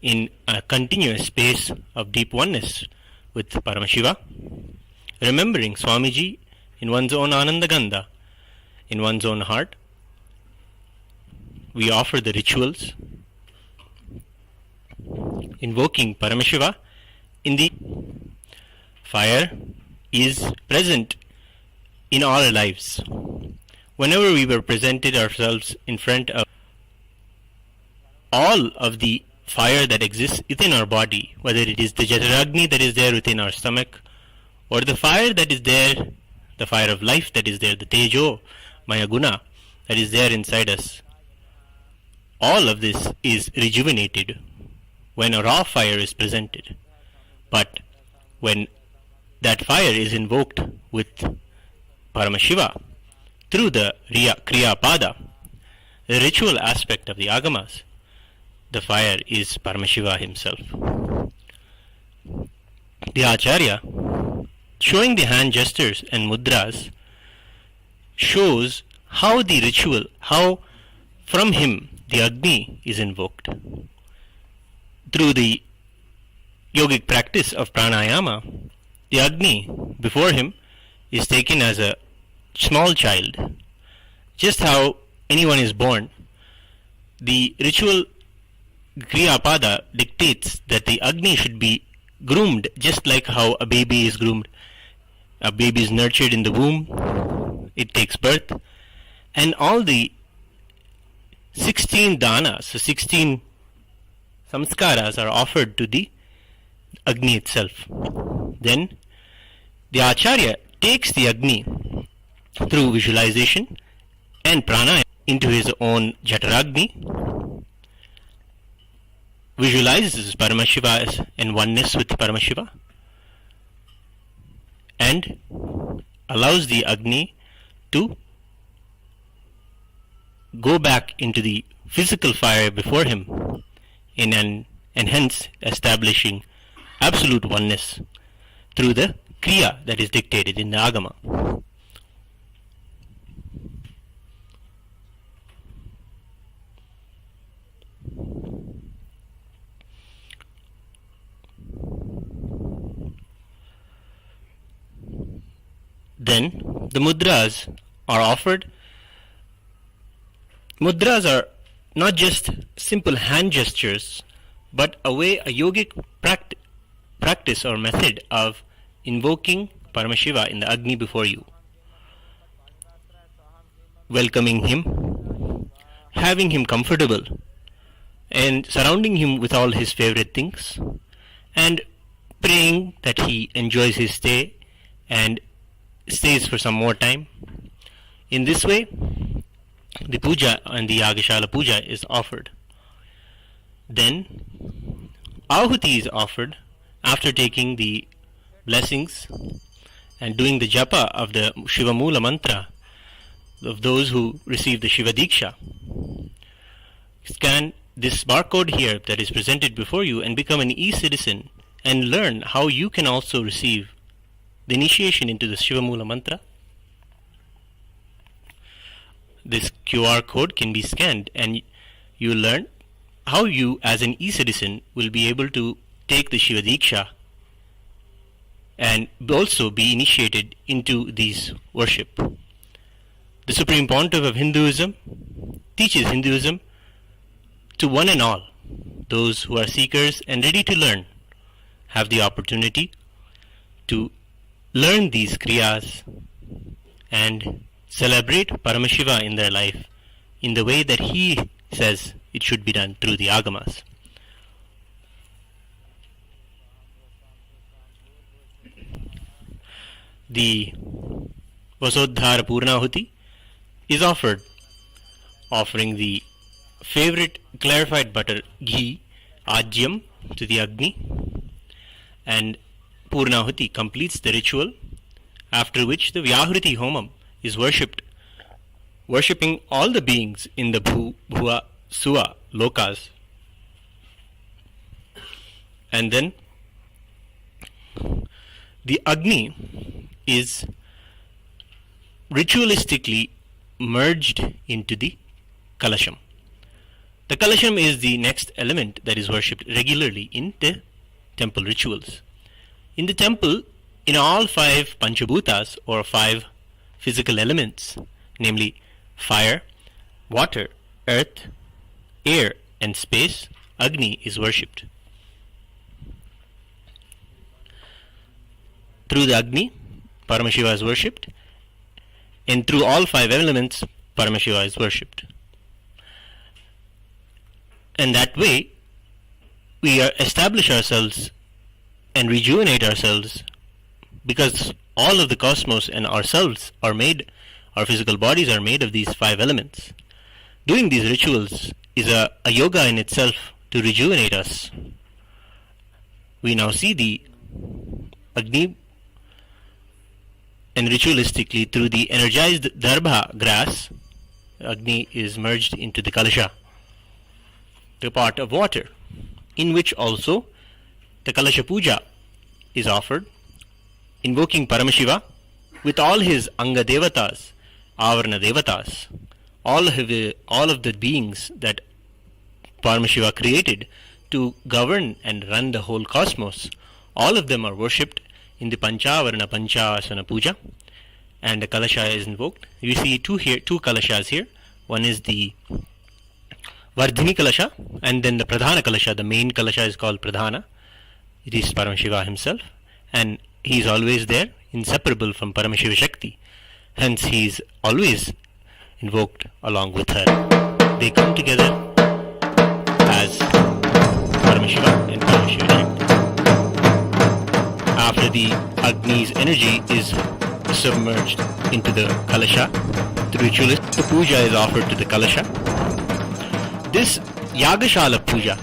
in a continuous space of deep oneness with Paramashiva, remembering Swamiji in one's own Anandagandha, in one's own heart. We offer the rituals, invoking Paramashiva in the fire is present in all our lives. Whenever we were presented ourselves in front of all of the fire that exists within our body, whether it is the Jataragni that is there within our stomach, or the fire that is there, the fire of life that is there, the Tejo, Maya Guna that is there inside us, all of this is rejuvenated when a raw fire is presented. But when that fire is invoked with Paramashiva through the Kriya Pada, the ritual aspect of the Agamas, the fire is Paramashiva himself. The Acharya, showing the hand gestures and mudras, shows how the ritual, how from him the Agni is invoked. Through the yogic practice of pranayama, the Agni before him is taken as a small child. Just how anyone is born, the ritual Kriyapada dictates that the Agni should be groomed just like how a baby is groomed. A baby is nurtured in the womb, it takes birth, and all the 16 danas, so 16 samskaras are offered to the Agni itself. Then the Acharya takes the Agni through visualization and pranayama into his own Jataragni, visualizes Paramashiva as in oneness with Paramashiva, and allows the Agni to go back into the physical fire before him and hence establishing absolute oneness through the Kriya that is dictated in the Agama. Then the mudras are offered. Mudras are not just simple hand gestures, but a yogic practice or method of invoking Paramashiva in the Agni before you, welcoming him, having him comfortable, and surrounding him with all his favorite things, and praying that he enjoys his stay and stays for some more time. In this way, the puja and the Yagashala puja is offered. Then Ahuti is offered after taking the blessings and doing the japa of the Shiva Mula mantra of those who receive the Shiva Diksha. Scan this barcode here that is presented before you and become an e-citizen and learn how you can also receive the initiation into the Shiva Mula mantra. This QR code can be scanned and you learn how you as an e-citizen will be able to take the Shiva Diksha and also be initiated into these worship. The Supreme Pontiff of Hinduism teaches Hinduism to one and all. Those who are seekers and ready to learn have the opportunity to learn these kriyas and celebrate Paramashiva in their life in the way that he says it should be done through the Agamas. The Vasodhara Purnahuti is offered, offering the favorite clarified butter ghee, Ajyam, to the Agni, and Purnahuti completes the ritual, after which the Vyahriti Homam is worshipped, worshipping all the beings in the Bhuva, Suva, Lokas. And then the Agni is ritualistically merged into the Kalasham. The Kalasham is the next element that is worshipped regularly in the temple rituals. In the temple, in all five Panchabhutas or five physical elements, namely fire, water, earth, air, and space, Agni is worshipped. Through the Agni, Paramashiva is worshipped, and through all five elements, Paramashiva is worshipped. And that way, we establish ourselves and rejuvenate ourselves, because all of the cosmos and ourselves are made, our physical bodies are made of these five elements. Doing these rituals is a yoga in itself to rejuvenate us. We now see the Agni, and ritualistically through the energized darbha grass, Agni is merged into the Kalasha, the pot of water, in which also the Kalasha Puja is offered, invoking Paramashiva with all his Anga Devatas, Avarna Devatas, all of the beings that Paramashiva created to govern and run the whole cosmos. All of them are worshipped in the Panchavarna Panchasana Puja, and the Kalasha is invoked. You see two Kalashas here. One is the Vardhini Kalasha, and then the Pradhana Kalasha. The main Kalasha is called Pradhana. It is Paramashiva himself, and he is always there, inseparable from Paramashiva Shakti. Hence he is always invoked along with her. They come together as Paramashiva and Paramashiva Shakti. After the Agni's energy is submerged into the Kalasha, the ritualist, the puja is offered to the Kalasha. This Yagashala Puja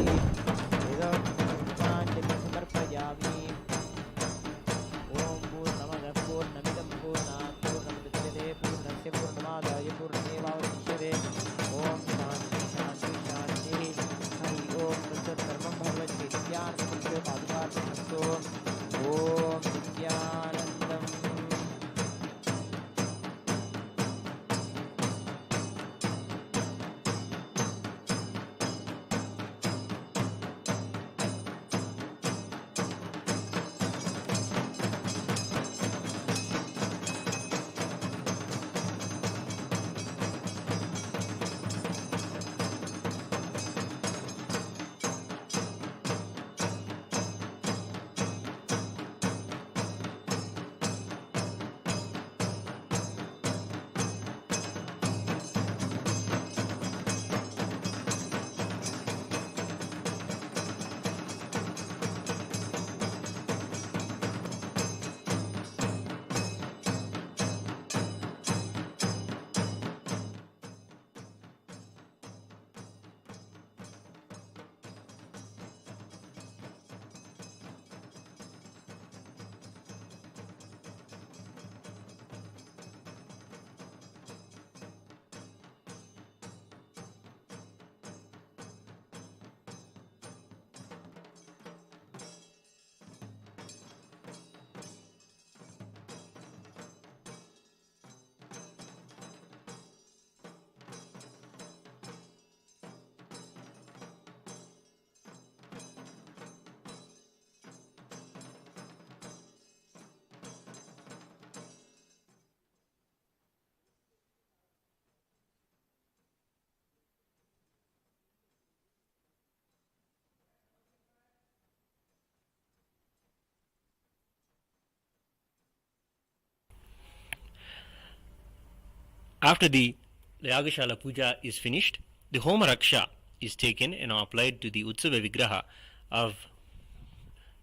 After the Yagashala Puja is finished, the Homa Raksha is taken and applied to the Utsava Vigraha of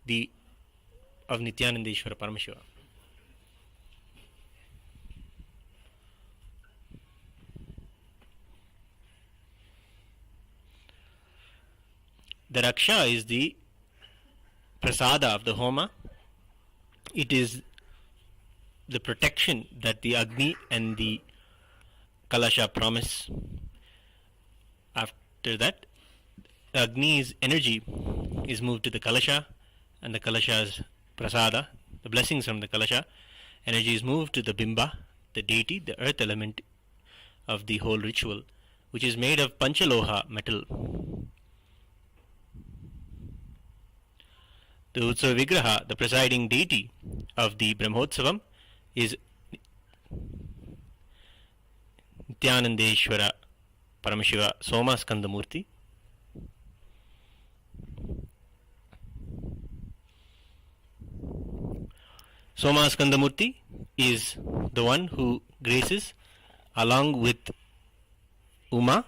Nithyanandeshwara Paramashiva. The Raksha is the prasada of the Homa. It is the protection that the Agni and the Kalasha promise. After that, the Agni's energy is moved to the Kalasha, and the Kalasha's prasada, the blessings from the Kalasha, energy is moved to the Bimba, the deity, the earth element of the whole ritual, which is made of Panchaloha metal. The Utsava Vigraha, the presiding deity of the Brahmotsavam, is Nithyanandeshwara Paramashiva Shatmurty. Shatmurty is the one who graces along with Uma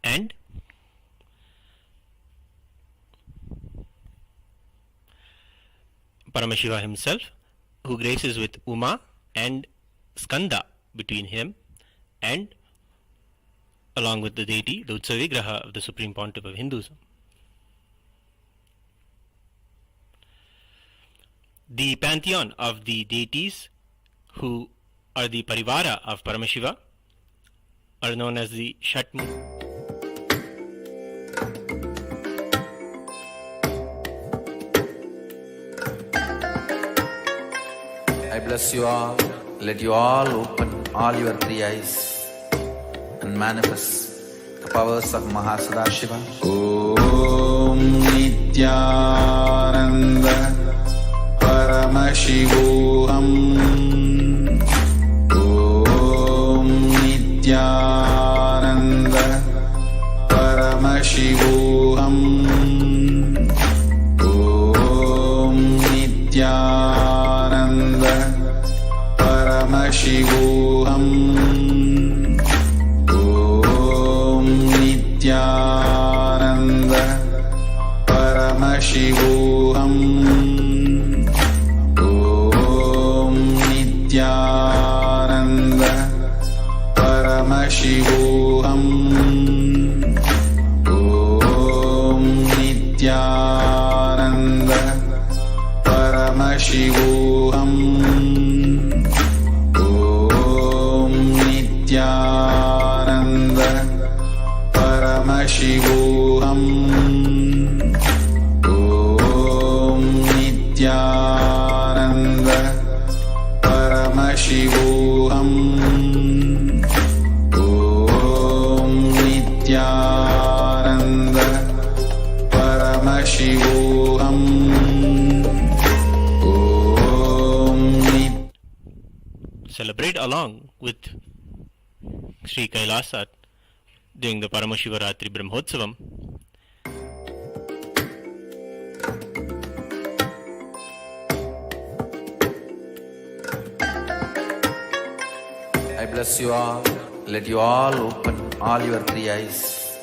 and Paramashiva himself, who graces with Uma and Skanda between him and along with the deity, the Utsava Vigraha of the Supreme Pontiff of Hinduism. The pantheon of the deities who are the Parivara of Paramashiva are known as the Shatmurty. I bless you all. Let you all open all your three eyes and manifest the powers of Mahasadarshiva. Om Nithyananda Paramashivam. Om Nithyananda Paramashivam. Om Nithyananda Paramashivam. Om Nithyananda Paramashivam. Om Nithyananda Paramashivam. Om Nithyananda Paramashivam. Om Nithyananda Paramashivam. Om Nithyananda Paramashivam. Om Nithyananda Paramashivam. Celebrate along with Sri Kailasa during the Paramashivaratri Brahmotsavam. I bless you all. Let you all open all your three eyes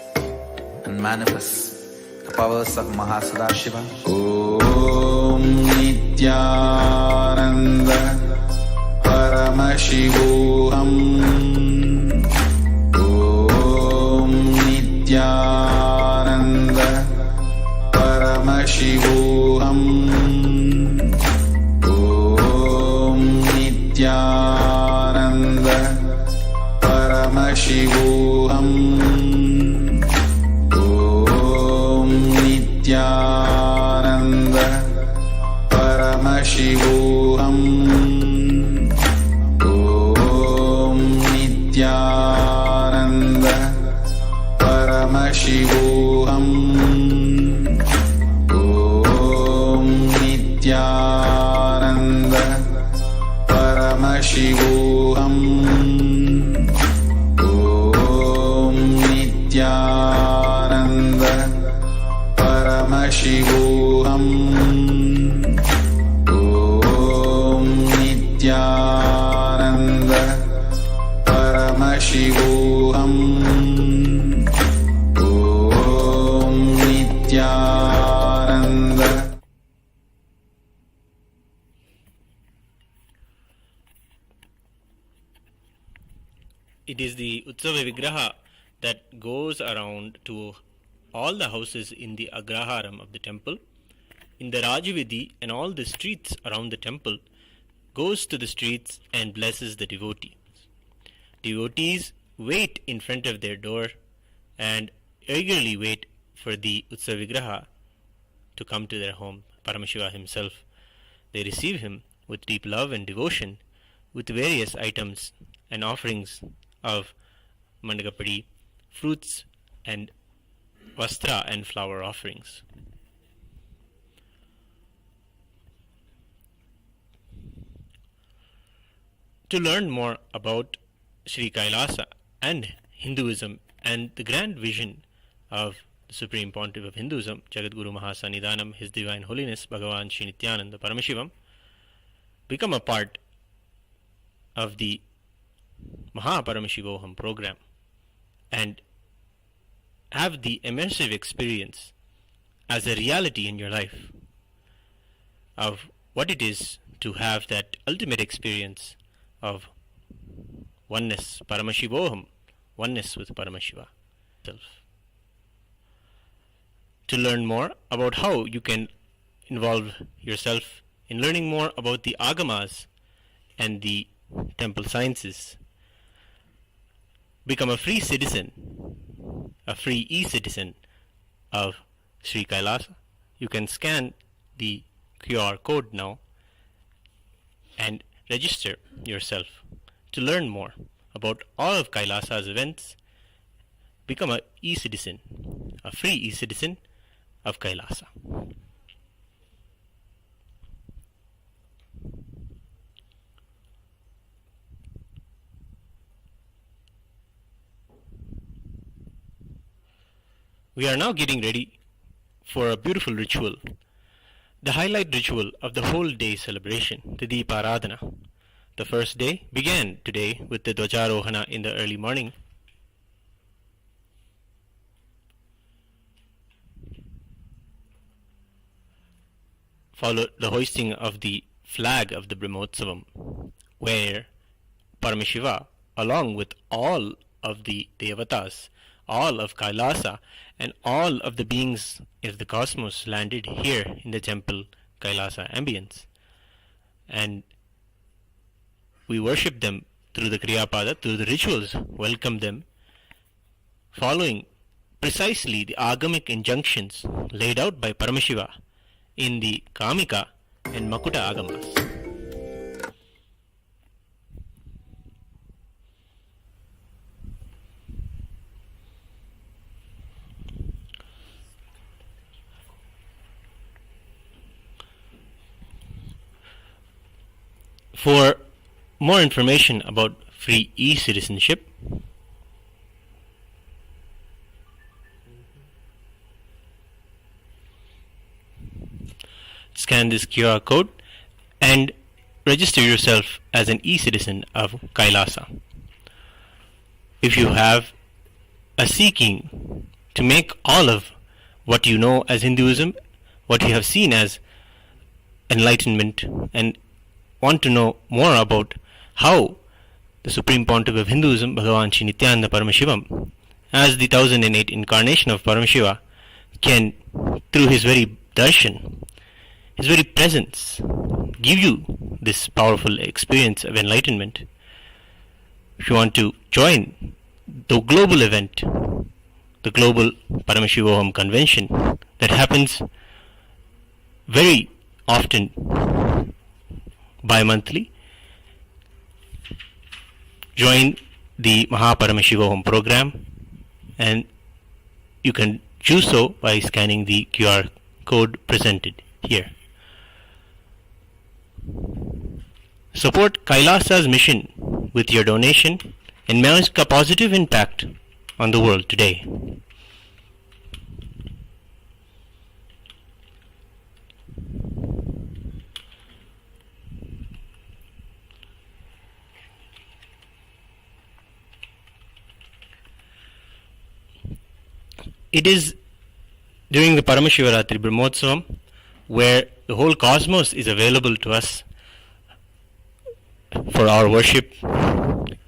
and manifest the powers of Mahasadarshiva. Om Nithyananda Paramashivam. Om Nithyananda Paramashivam. Om Nithyananda Paramashivam. Om Nithyananda Paramashivam. Om Nithyananda Paramashivam. Om Nithyananda Paramashivam. Om Nithyananda Paramashivam. Om Nithyananda Paramashivam. Om Nithyananda. It is the Utsava Vigraha that goes around to all the houses in the Agraharam of the temple, in the Rajvidhi and all the streets around the temple, goes to the streets and blesses the devotees. Devotees wait in front of their door and eagerly wait for the Utsava Vigraha to come to their home, Paramashiva himself. They receive him with deep love and devotion, with various items and offerings of mandagapadi, fruits and vastra and flower offerings. To learn more about Sri Kailasa and Hinduism and the grand vision of the Supreme Pontiff of Hinduism, Jagadguru Mahasannidhanam, His Divine Holiness Bhagavan Sri Nithyananda Paramashivam, become a part of the MahaParamashivoham program and have the immersive experience as a reality in your life of what it is to have that ultimate experience of oneness, Paramashivoham, oneness with Paramashiva self. To learn more about how you can involve yourself in learning more about the agamas and the temple sciences, become a free citizen, a free e-citizen of Sri Kailasa. You can scan the QR code now and register yourself to learn more about all of Kailasa's events. Become a e-citizen, a free e-citizen of Kailasa. We are now getting ready for a beautiful ritual, the highlight ritual of the whole day celebration, the Deeparathana. The first day began today with the Dwajarohana in the early morning. Followed the hoisting of the flag of the Brahmotsavam, where Paramashiva, along with all of the Devatas, all of Kailasa, and all of the beings of the cosmos landed here in the temple Kailasa ambience. And we worship them through the Kriyapada, through the rituals, welcome them, following precisely the agamic injunctions laid out by Paramashiva in the Kamika and Makuta agamas. For more information about free e-citizenship, scan this QR code and register yourself as an e-citizen of Kailasa. If you have a seeking to make all of what you know as Hinduism, what you have seen as enlightenment, and want to know more about how the Supreme Pontiff of Hinduism, Bhagavan Sri Nithyananda Paramashivam, as the 1008 incarnation of Paramashiva, can, through his very darshan, his very presence, give you this powerful experience of enlightenment. If you want to join the global event, the global Paramashivoham convention that happens very often bi-monthly, join the MahaParamashivoham program, and you can do so by scanning the QR code presented here. Support Kailasa's mission with your donation and make a positive impact on the world today. It is during the Paramashivaratri Brahmotsavam where the whole cosmos is available to us for our worship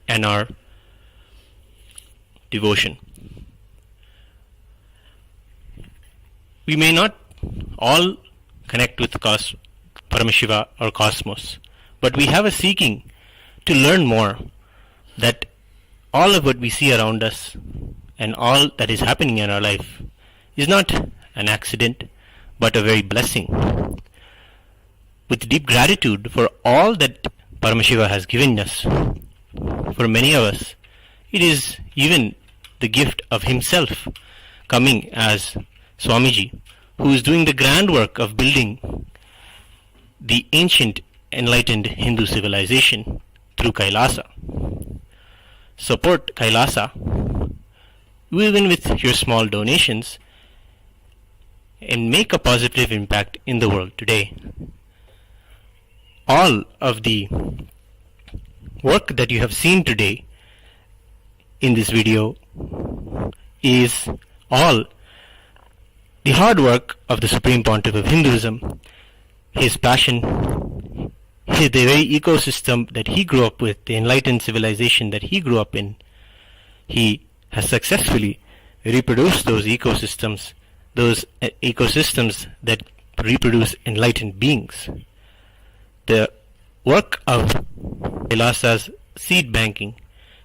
and our devotion. We may not all connect with Paramashiva or cosmos, but we have a seeking to learn more, that all of what we see around us and all that is happening in our life is not an accident, but a very blessing. With deep gratitude for all that Paramashiva has given us, for many of us, It is even the gift of himself coming as Swamiji, who is doing the grand work of building the ancient enlightened Hindu civilization through Kailasa. Support Kailasa even with your small donations and make a positive impact in the world today. All of the work that you have seen today in this video is all the hard work of the Supreme Pontiff of Hinduism, his passion, the very ecosystem that he grew up with, the enlightened civilization that he grew up in. He has successfully reproduced those ecosystems that reproduce enlightened beings. The work of Kailasa's seed banking,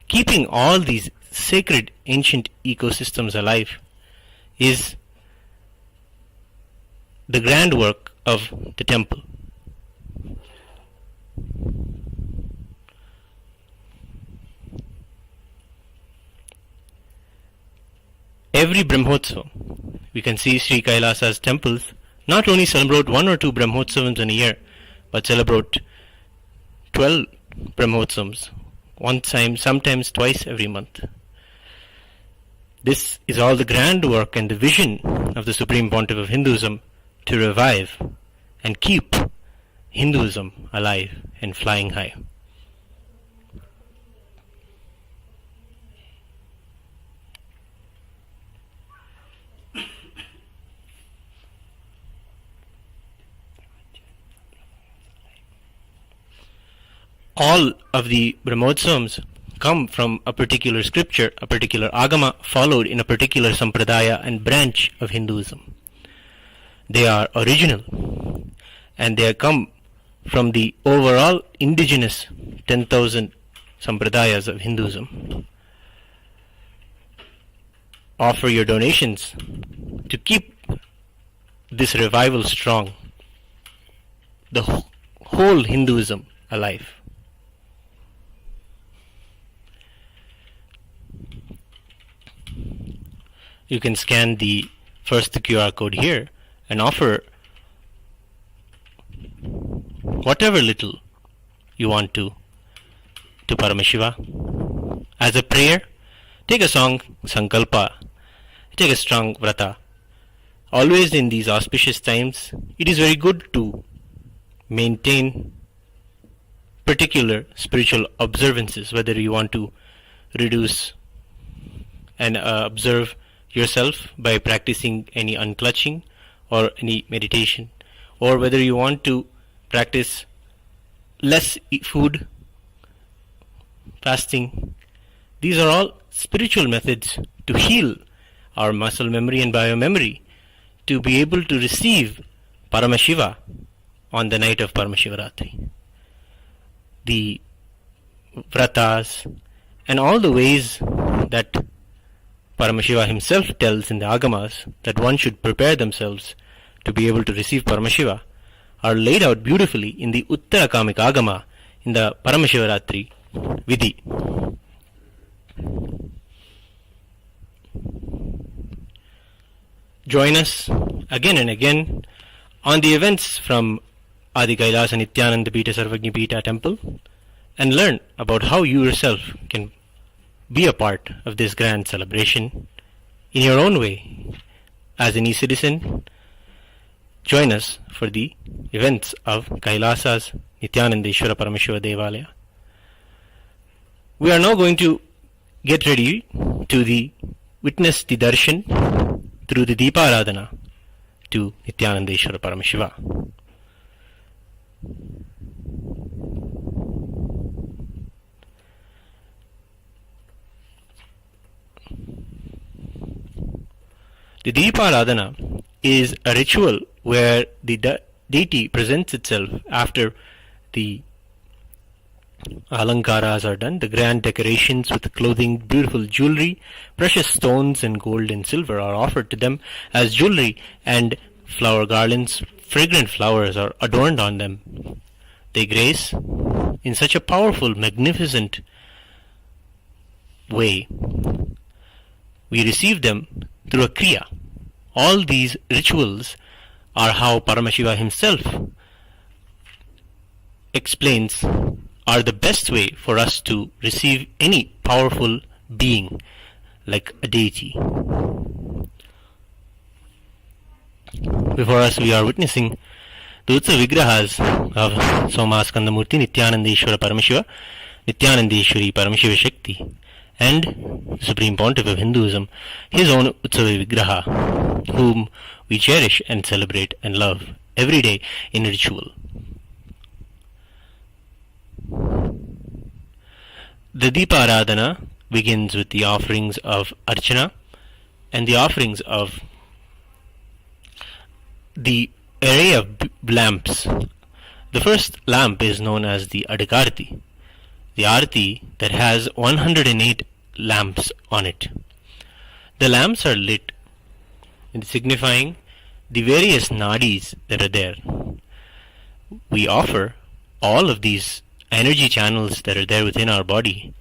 keeping all these sacred ancient ecosystems alive, is the grand work of the temple. Every Brahmotsavam, we can see Sri Kailasa's temples not only celebrate 1 or 2 Brahmotsavams in a year, but celebrate 12 Brahmotsavams, one time, sometimes twice every month. This is all the grand work and the vision of the Supreme Pontiff of Hinduism to revive and keep Hinduism alive and flying high. All of the Brahmotsavams come from a particular scripture, a particular agama followed in a particular sampradaya and branch of Hinduism. They are original and they come from the overall indigenous 10,000 sampradayas of Hinduism. Offer your donations to keep this revival strong, the whole Hinduism alive. You can scan the first QR code here and offer whatever little you want to Paramashiva. As a prayer, take a song, Sankalpa, take a strong vrata. Always in these auspicious times, it is very good to maintain particular spiritual observances, whether you want to reduce and observe yourself by practicing any unclutching or any meditation, or whether you want to practice less food, fasting. These are all spiritual methods to heal our muscle memory and biomemory, to be able to receive Paramashiva on the night of Paramashivaratri. The vratas and all the ways that Paramashiva himself tells in the agamas that one should prepare themselves to be able to receive Paramashiva are laid out beautifully in the Uttarakamik agama in the Paramashivaratri Vidhi. Join us again and again on the events from Adi Kailasa Nithyananda Pita Sarvagni Pita temple and learn about how you yourself can be a part of this grand celebration in your own way. As an e-citizen, join us for the events of Kailasa's Nithyanandeshwara Paramashiva Devalaya. We are now going to get ready to witness the darshan through the Deeparathana to Nithyanandeshwara Paramashiva. The Deeparathana is a ritual where the deity presents itself after the Alankaras are done. The grand decorations with clothing, beautiful jewelry, precious stones and gold and silver are offered to them as jewelry, and flower garlands, fragrant flowers are adorned on them. They grace in such a powerful, magnificent way, we receive them through a kriya. All these rituals are how Paramashiva himself explains are the best way for us to receive any powerful being like a deity. Before us we are witnessing the Utsav Vigrahas of Somaskandamurti, Nithyanandeshwara Paramashiva, Nithyanandeshwari Paramashiva Shakti, and the Supreme Pontiff of Hinduism, his own Utsava Vigraha, whom we cherish and celebrate and love every day in ritual. The Deeparathana begins with the offerings of Archana and the offerings of the array of lamps. The first lamp is known as the Adikarti, the Arti that has 108 lamps on it. The lamps are lit, signifying the various nadis that are there. We offer all of these energy channels that are there within our body,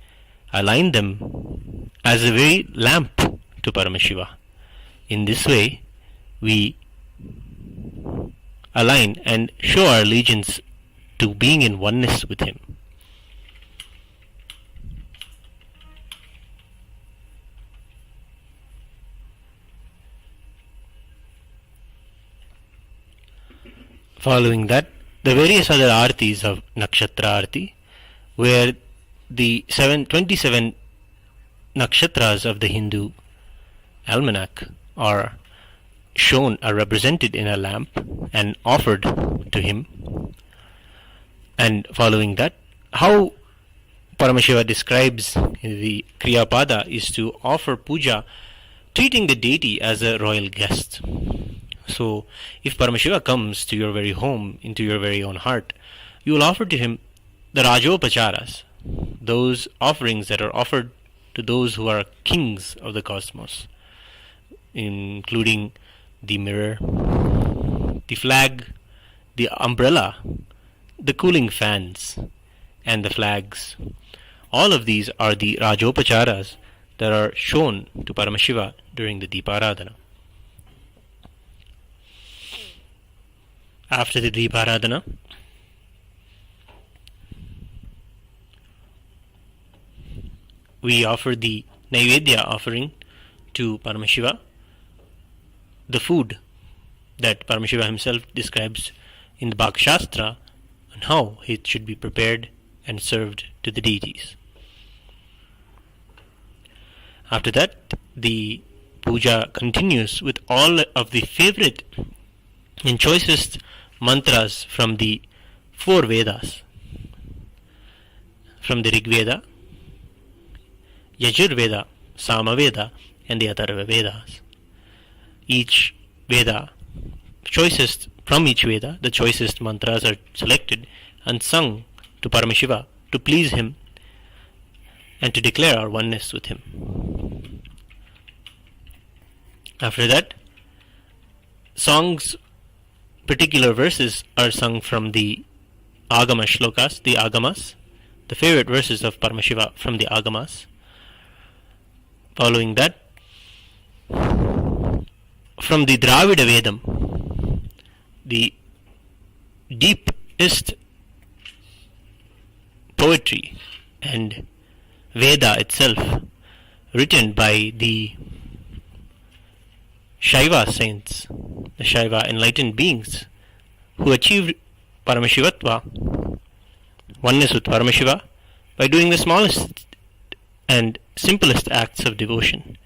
align them as a very lamp to Paramashiva. In this way, we align and show our allegiance to being in oneness with him. Following that, the various other artis of Nakshatra Arti, where the 27 nakshatras of the Hindu almanac are shown, are represented in a lamp and offered to him. And following that, how Paramashiva describes the Kriyapada is to offer puja, treating the deity as a royal guest. So, if Paramashiva comes to your very home, into your very own heart, you will offer to him the Rajopacharas, those offerings that are offered to those who are kings of the cosmos, including the mirror, the flag, the umbrella, the cooling fans, and the flags. All of these are the Rajopacharas that are shown to Paramashiva during the Deeparadhana. After the Deeparadhana, we offer the Naivedya offering to Paramashiva, the food that Paramashiva himself describes in the Bhakti Shastra and how it should be prepared and served to the deities. After that, the puja continues with all of the favorite and choicest mantras from the four Vedas, from the Rig Veda, Yajur Veda, Sama Veda, and the Atharva Vedas. Each Veda, choicest from each Veda, the choicest mantras are selected and sung to Paramashiva to please him and to declare our oneness with him. After that, songs, particular verses are sung from the Agama Shlokas, the Agamas, the favorite verses of Paramashiva from the Agamas. Following that, from the Dravida Vedam, the deepest poetry and Veda itself, written by the Shaiva saints, the Shaiva enlightened beings who achieved Paramashivatva, oneness with Paramashiva, by doing the smallest and simplest acts of devotion,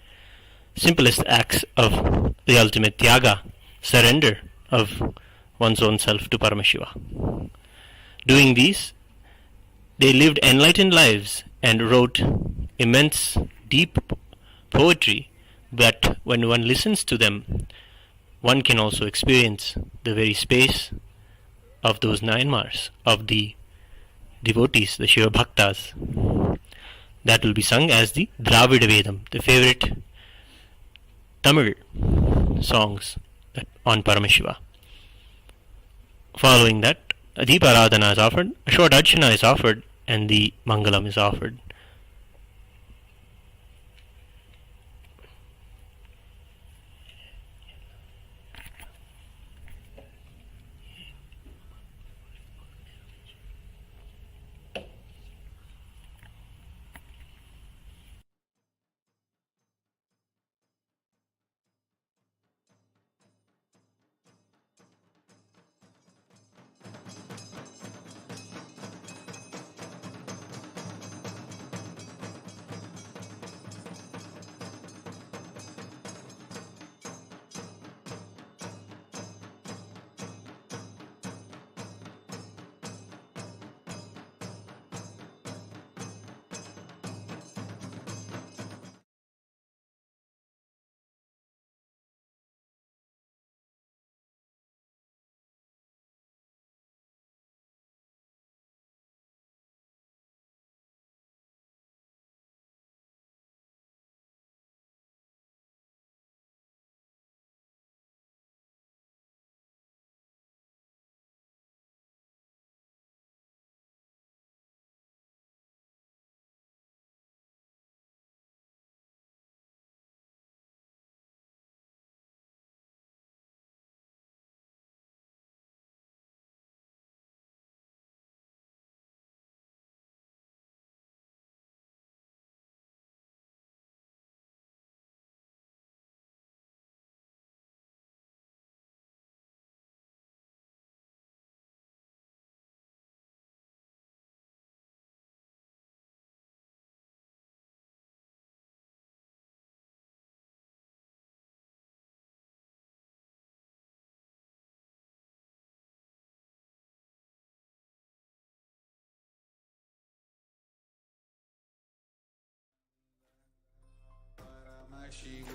simplest acts of the ultimate Tyaga, surrender of one's own self to Paramashiva. Doing these, they lived enlightened lives and wrote immense, deep poetry that when one listens to them, one can also experience the very space of those 9 Mars, of the devotees, the Shiva Bhaktas. That will be sung as the Dravida Vedam, the favorite Tamil songs on Paramashiva. Following that, a Deeparadhana is offered, a short Archana is offered, and the Mangalam is offered. Shiva.